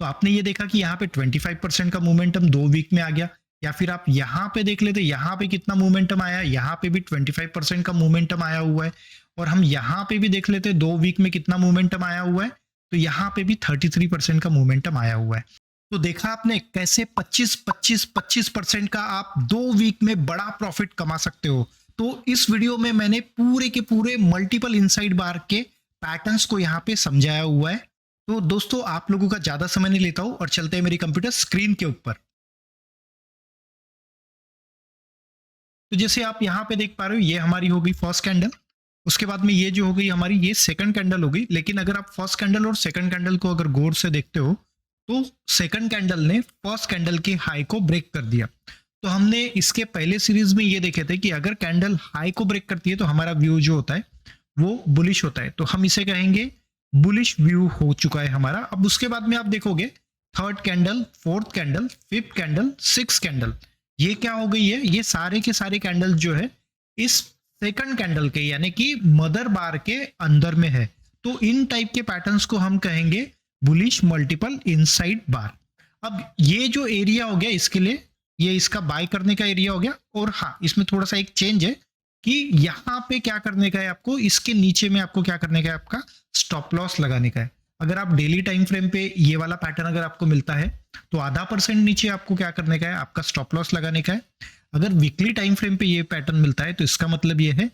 तो आपने ये देखा कि यहाँ पे 25% का मोमेंटम 2 वीक में आ गया, या फिर आप यहाँ पे देख लेते, यहाँ पे कितना मोमेंटम आया, यहाँ पे भी 25% का मोमेंटम आया हुआ है, और हम यहाँ पे भी देख लेते 2 वीक में कितना मोमेंटम आया हुआ है, तो यहाँ पे भी 33% का मोमेंटम आया हुआ है। तो देखा आपने कैसे 25% का आप 2 वीक में बड़ा प्रॉफिट कमा सकते हो। तो इस वीडियो में मैंने पूरे के पूरे मल्टीपल इनसाइड बार के पैटर्न्स को यहाँ पे समझाया हुआ है। तो दोस्तों आप लोगों का ज्यादा समय नहीं लेता हूं और चलते हैं मेरी कंप्यूटर स्क्रीन के ऊपर। तो जैसे आप यहाँ पे देख पा रहे हो, ये हमारी हो गई फर्स्ट कैंडल, उसके बाद में ये जो हो गई हमारी ये सेकंड कैंडल हो गई। लेकिन अगर आप फर्स्ट कैंडल और सेकंड कैंडल को अगर गौर से देखते हो तो सेकंड कैंडल ने फर्स्ट कैंडल के हाई को ब्रेक कर दिया। तो हमने इसके पहले सीरीज में ये देखे थे कि अगर कैंडल हाई को ब्रेक करती है तो हमारा व्यू जो होता है वो बुलिश होता है, तो हम इसे कहेंगे बुलिश व्यू हो चुका है हमारा। अब उसके बाद में आप देखोगे third candle, fourth candle, fifth candle, six candle, ये क्या हो गई है, ये सारे के सारे कैंडल जो है इस सेकंड कैंडल के यानी कि मदर बार के अंदर में है। तो इन टाइप के पैटर्न्स को हम कहेंगे बुलिश मल्टीपल इनसाइड बार। अब ये जो एरिया हो गया इसके लिए, ये इसका बाय करने का एरिया हो गया। और हाँ, इसमें थोड़ा सा एक चेंज है कि यहाँ पे क्या करने का है आपको, इसके नीचे में आपको क्या करने का है, आपका स्टॉप लॉस लगाने का है। अगर आप डेली टाइम फ्रेम पे ये वाला पैटर्न अगर आपको मिलता है तो आधा % नीचे आपको क्या करने का है, आपका स्टॉप लॉस लगाने का है। अगर वीकली टाइम फ्रेम पे ये पैटर्न मिलता है तो इसका मतलब ये है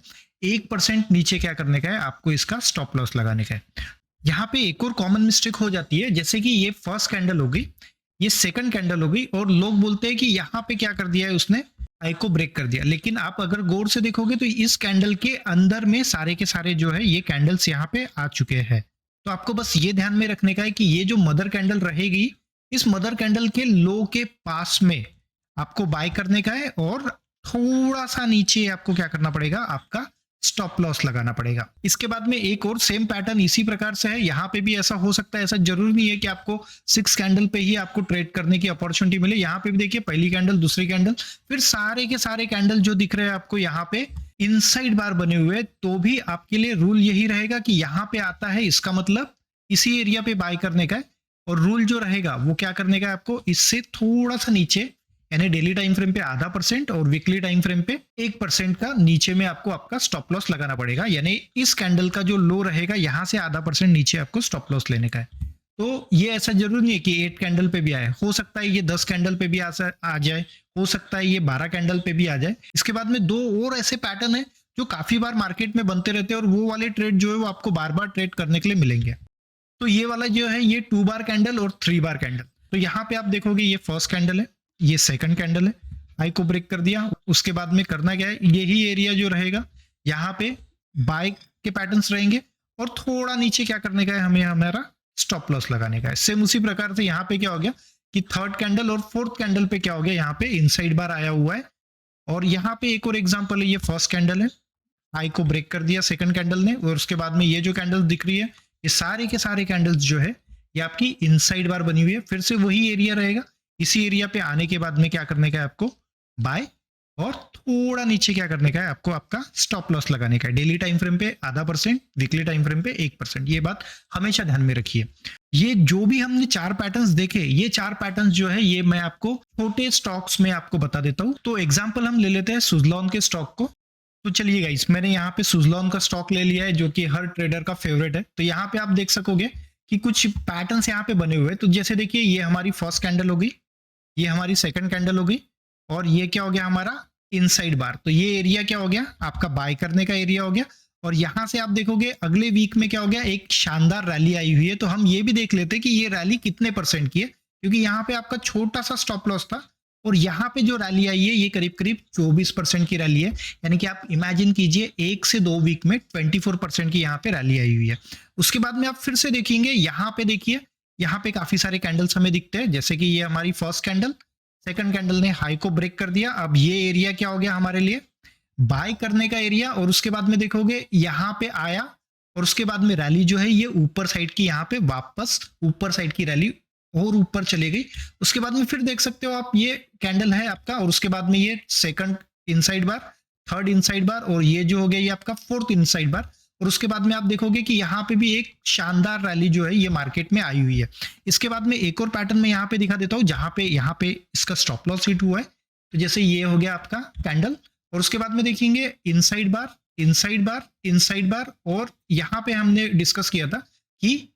1% नीचे क्या करने का है, आपको इसका स्टॉप लॉस लगाने का है। यहाँ पे एक और कॉमन मिस्टेक हो जाती है, जैसे कि ये फर्स्ट कैंडल हो गई, ये सेकंड कैंडल हो गई, और लोग बोलते हैं कि यहाँ पे क्या कर दिया है उसने, हाई को ब्रेक कर दिया। लेकिन आप अगर गौर से देखोगे तो इस कैंडल के अंदर में सारे के सारे जो है ये कैंडल्स यहाँ पे आ चुके हैं। तो आपको बस ये ध्यान में रखने का है कि ये जो मदर कैंडल रहेगी, इस मदर कैंडल के लो के पास में आपको बाय करने का है, और थोड़ा सा नीचे आपको क्या करना पड़ेगा, आपका स्टॉप लॉस लगाना पड़ेगा। इसके बाद में एक और सेम पैटर्न इसी प्रकार से है, यहाँ पे भी ऐसा हो सकता है। ऐसा जरूरी नहीं है कि आपको 6 कैंडल पे ही आपको ट्रेड करने की अपॉर्चुनिटी मिले। यहाँ पे भी देखिए पहली कैंडल, दूसरी कैंडल, फिर सारे के सारे कैंडल जो दिख रहे हैं आपको यहाँ पे इनसाइड बार बने हुए, तो भी आपके लिए रूल यही रहेगा कि यहाँ पे आता है इसका मतलब इसी एरिया पे बाय करने का है। और रूल जो रहेगा वो क्या करने का है, आपको इससे थोड़ा सा नीचे यानी डेली टाइम फ्रेम पे आधा % और वीकली टाइम फ्रेम पे 1% का नीचे में आपको आपका स्टॉप लॉस लगाना पड़ेगा। यानी इस कैंडल का जो लो रहेगा यहाँ से आधा % नीचे आपको स्टॉप लॉस लेने का है। तो ये ऐसा जरूरी नहीं है कि 8 कैंडल पे भी आए, हो सकता है ये 10 कैंडल पे भी आ जाए, हो सकता है ये 12 कैंडल पे भी आ जाए। इसके बाद में 2 और ऐसे पैटर्न है जो काफी बार मार्केट में बनते रहते हैं, और वो वाले ट्रेड जो है वो आपको बार बार ट्रेड करने के लिए मिलेंगे। तो ये वाला जो है ये 2 बार कैंडल और 3 बार कैंडल। तो यहाँ पे आप देखोगे ये फर्स्ट कैंडल है, ये सेकंड कैंडल है, हाई को ब्रेक कर दिया। उसके बाद में करना क्या है, यही एरिया जो रहेगा यहाँ पे बाय के पैटर्न्स रहेंगे, और थोड़ा नीचे क्या करने का है, हमें हमारा स्टॉप लॉस लगाने का है। सेम उसी प्रकार से यहाँ पे क्या हो गया कि थर्ड कैंडल और फोर्थ कैंडल पे क्या हो गया, यहाँ पे इनसाइड बार आया हुआ है। और यहाँ पे एक और एग्जांपल है, ये फर्स्ट कैंडल है, हाई को ब्रेक कर दिया सेकंड कैंडल ने, और उसके बाद में ये जो कैंडल दिख रही है, ये सारे के सारे कैंडल्स जो है ये आपकी इनसाइड बार बनी हुई है। फिर से वही एरिया रहेगा, इसी एरिया पे आने के बाद में क्या करने का है, आपको बाय, और थोड़ा नीचे क्या करने का है, आपको आपका स्टॉप लॉस लगाने का है। डेली टाइम फ्रेम पे आधा %, वीकली टाइम फ्रेम पे 1%। ये बात हमेशा ध्यान में रखिए। ये जो भी हमने 4 पैटर्न्स देखे, ये 4 पैटर्न्स जो है ये मैं आपको छोटे स्टॉक्स में आपको बता देता हूँ। तो एग्जाम्पल हम ले लेते हैं सुजलॉन के स्टॉक को। तो चलिए गाइस, मैंने यहाँ पे सुजलॉन का स्टॉक ले लिया है जो कि हर ट्रेडर का फेवरेट है। तो यहाँ पे आप देख सकोगे कि कुछ पैटर्न्स यहाँ पे बने हुए हैं। तो जैसे देखिए ये हमारी फर्स्ट कैंडल होगी, ये हमारी सेकंड कैंडल होगी, और ये क्या हो गया हमारा इनसाइड बार। तो ये एरिया क्या हो गया, आपका बाय करने का एरिया हो गया। और यहां से आप देखोगे अगले वीक में क्या हो गया, एक शानदार रैली आई हुई है। तो हम ये भी देख लेते हैं कि ये रैली कितने % की है, क्योंकि यहाँ पे आपका छोटा सा स्टॉप लॉस था, और यहाँ पे जो रैली आई है ये करीब करीब 24% की रैली है। यानी कि आप इमेजिन कीजिए 1 से 2 वीक में 24% की यहाँ पे रैली आई हुई है। उसके बाद में आप फिर से देखेंगे, यहाँ पे देखिए, यहाँ पे काफी सारे कैंडल्स हमें दिखते हैं। जैसे कि ये हमारी फर्स्ट कैंडल, सेकंड कैंडल ने हाई को ब्रेक कर दिया। अब ये एरिया क्या हो गया हमारे लिए, बाय करने का एरिया। और उसके बाद में देखोगे यहाँ पे आया, और उसके बाद में रैली जो है ये ऊपर साइड की, यहाँ पे वापस ऊपर साइड की रैली और ऊपर चली गई। उसके बाद में फिर देख सकते हो आप, ये कैंडल है आपका, और उसके बाद में ये सेकंड इनसाइड बार, थर्ड इनसाइड बार, और ये जो हो गया ये आपका फोर्थ इनसाइड बार। और उसके बाद में आप देखोगे कि यहाँ पे भी एक शानदार रैली जो है ये मार्केट में आई हुई है। इसके बाद में एक और पैटर्न मैं यहाँ पे दिखा देता हूँ जहाँ पे यहाँ पे इसका स्टॉप लॉस हिट हुआ है। तो जैसे ये हो गया आपका कैंडल, और उसके बाद में देखेंगे इनसाइड बार, इनसाइड बार, इनसाइड बार, और यहाँ पे हमने डिस्कस किया था कि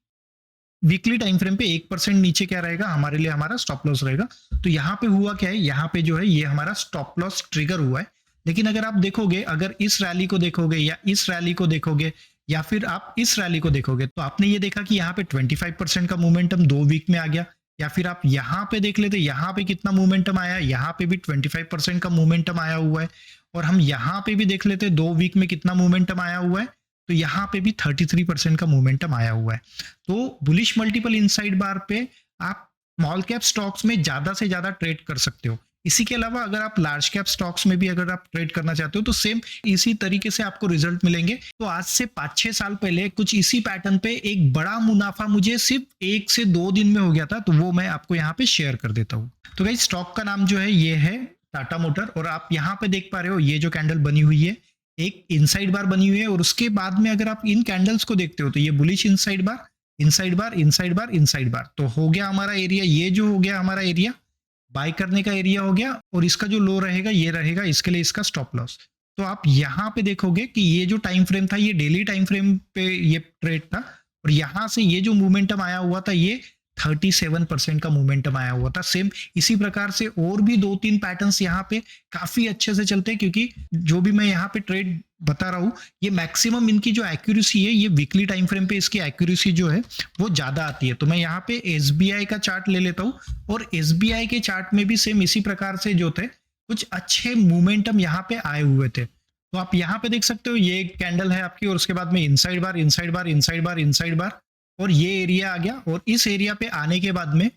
वीकली टाइम फ्रेम पे 1% नीचे क्या रहेगा हमारे लिए, हमारा स्टॉप लॉस रहेगा। तो यहाँ पे हुआ क्या है, यहाँ पे जो है ये हमारा स्टॉप लॉस ट्रिगर हुआ है। लेकिन अगर आप देखोगे, अगर इस रैली को देखोगे या इस रैली को देखोगे या फिर आप इस रैली को देखोगे, तो आपने ये देखा कि यहाँ पे 25% का मोमेंटम 2 वीक में आ गया। या फिर आप यहाँ पे देख लेते, यहाँ पे कितना मोमेंटम आया, यहाँ पे भी 25% का मोमेंटम आया हुआ है। और हम यहाँ पे भी देख लेते 2 वीक में कितना मोमेंटम आया हुआ है, तो यहाँ पे भी 33% का मोमेंटम आया हुआ है। तो बुलिश मल्टीपल इनसाइड बार पे आप स्मॉल कैप स्टॉक्स में ज्यादा से ज्यादा ट्रेड कर सकते हो। इसी के अलावा अगर आप लार्ज कैप स्टॉक्स में भी अगर आप ट्रेड करना चाहते हो तो सेम इसी तरीके से आपको रिजल्ट मिलेंगे। तो आज से 5-6 साल पहले कुछ इसी पैटर्न पे एक बड़ा मुनाफा मुझे सिर्फ 1 से 2 दिन में हो गया था, तो वो मैं आपको यहाँ पे शेयर कर देता हूँ। तो गाइस स्टॉक का नाम जो है ये है टाटा मोटर, और आप यहाँ पे देख पा रहे हो ये जो कैंडल बनी हुई है एक इनसाइड बार बनी हुई है, और उसके बाद में अगर आप इन कैंडल्स को देखते हो तो ये बुलिश इनसाइड बार, इनसाइड बार, इनसाइड बार, इनसाइड बार, तो हो गया हमारा एरिया, ये जो हो गया हमारा एरिया बाय करने का एरिया हो गया, और इसका जो लो रहेगा ये रहेगा इसके लिए इसका स्टॉप लॉस। तो आप यहाँ पे देखोगे कि ये जो टाइम फ्रेम था ये डेली टाइम फ्रेम पे ये ट्रेड था, और यहाँ से ये जो मोमेंटम आया हुआ था ये 37% का मोमेंटम आया हुआ था। सेम इसी प्रकार से और भी 2-3 पैटर्न्स यहाँ पे काफी अच्छे से चलते हैं, क्योंकि जो भी मैं यहाँ पे ट्रेड बता रहा हूँ ये मैक्सिमम इनकी जो एक्यूरेसी है ये वीकली टाइम फ्रेम पे इसकी एक्यूरेसी जो है वो ज्यादा आती है। तो मैं यहाँ पे SBI का चार्ट ले लेता हूँ, और SBI के चार्ट में भी सेम इसी प्रकार से जो थे कुछ अच्छे मोमेंटम यहाँ पे आए हुए थे। तो आप यहाँ पे देख सकते हो ये एक कैंडल है आपकी, और उसके बाद में इनसाइड बार, इनसाइड बार, इनसाइड बार, इनसाइड बार, और ये एरिया आ गया। और इस एरिया पे आने के बाद में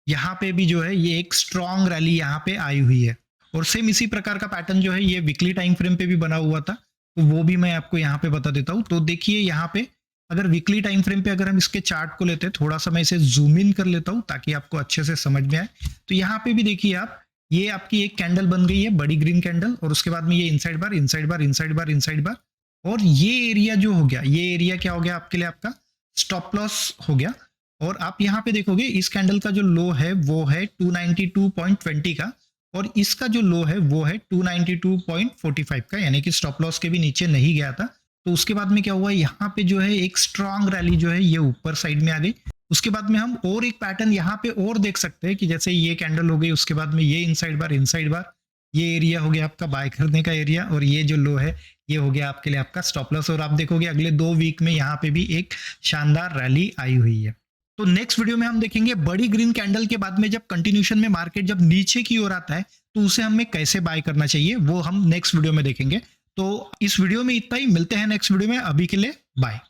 यहाँ पे भी जो है ये एक स्ट्रॉन्ग रैली यहाँ पे आई हुई है, और सेम इसी प्रकार का पैटर्न जो है ये वीकली टाइम फ्रेम पे भी बना हुआ था, तो वो भी मैं आपको यहाँ पे बता देता हूँ। तो देखिए यहाँ पे अगर वीकली टाइम फ्रेम पे अगर हम इसके चार्ट को लेते हैं, थोड़ा सा मैं इसे जूम इन कर लेता हूँ ताकि आपको अच्छे से समझ में आए। तो यहाँ पे भी देखिए आप, ये आपकी एक कैंडल बन गई है बड़ी ग्रीन कैंडल, और उसके बाद में ये इनसाइड बार, इनसाइड बार, इनसाइड बार, इनसाइड बार, और ये एरिया जो हो गया, ये एरिया क्या हो गया आपके लिए, आपका स्टॉप लॉस हो गया। और आप यहाँ पे देखोगे इस कैंडल का जो लो है वो है 292.20 का, और इसका जो लो है वो है 292.45 का, यानी कि स्टॉप लॉस के भी नीचे नहीं गया था। तो उसके बाद में क्या हुआ, यहाँ पे जो है एक स्ट्रॉन्ग रैली जो है ये ऊपर साइड में आ गई। उसके बाद में हम और एक पैटर्न यहाँ पे और देख सकते हैं कि जैसे ये कैंडल हो गई, उसके बाद में ये इनसाइड बार, इनसाइड बार, ये एरिया हो गया आपका बाय करने का एरिया, और ये जो लो है ये हो गया आपके लिए आपका स्टॉप लॉस। और आप देखोगे अगले 2 वीक में यहाँ पे भी एक शानदार रैली आई हुई है। तो नेक्स्ट वीडियो में हम देखेंगे बड़ी ग्रीन कैंडल के बाद में जब कंटिन्यूशन में मार्केट जब नीचे की ओर आता है तो उसे हमें कैसे बाय करना चाहिए, वो हम नेक्स्ट वीडियो में देखेंगे। तो इस वीडियो में इतना ही, मिलते हैं नेक्स्ट वीडियो में, अभी के लिए बाय।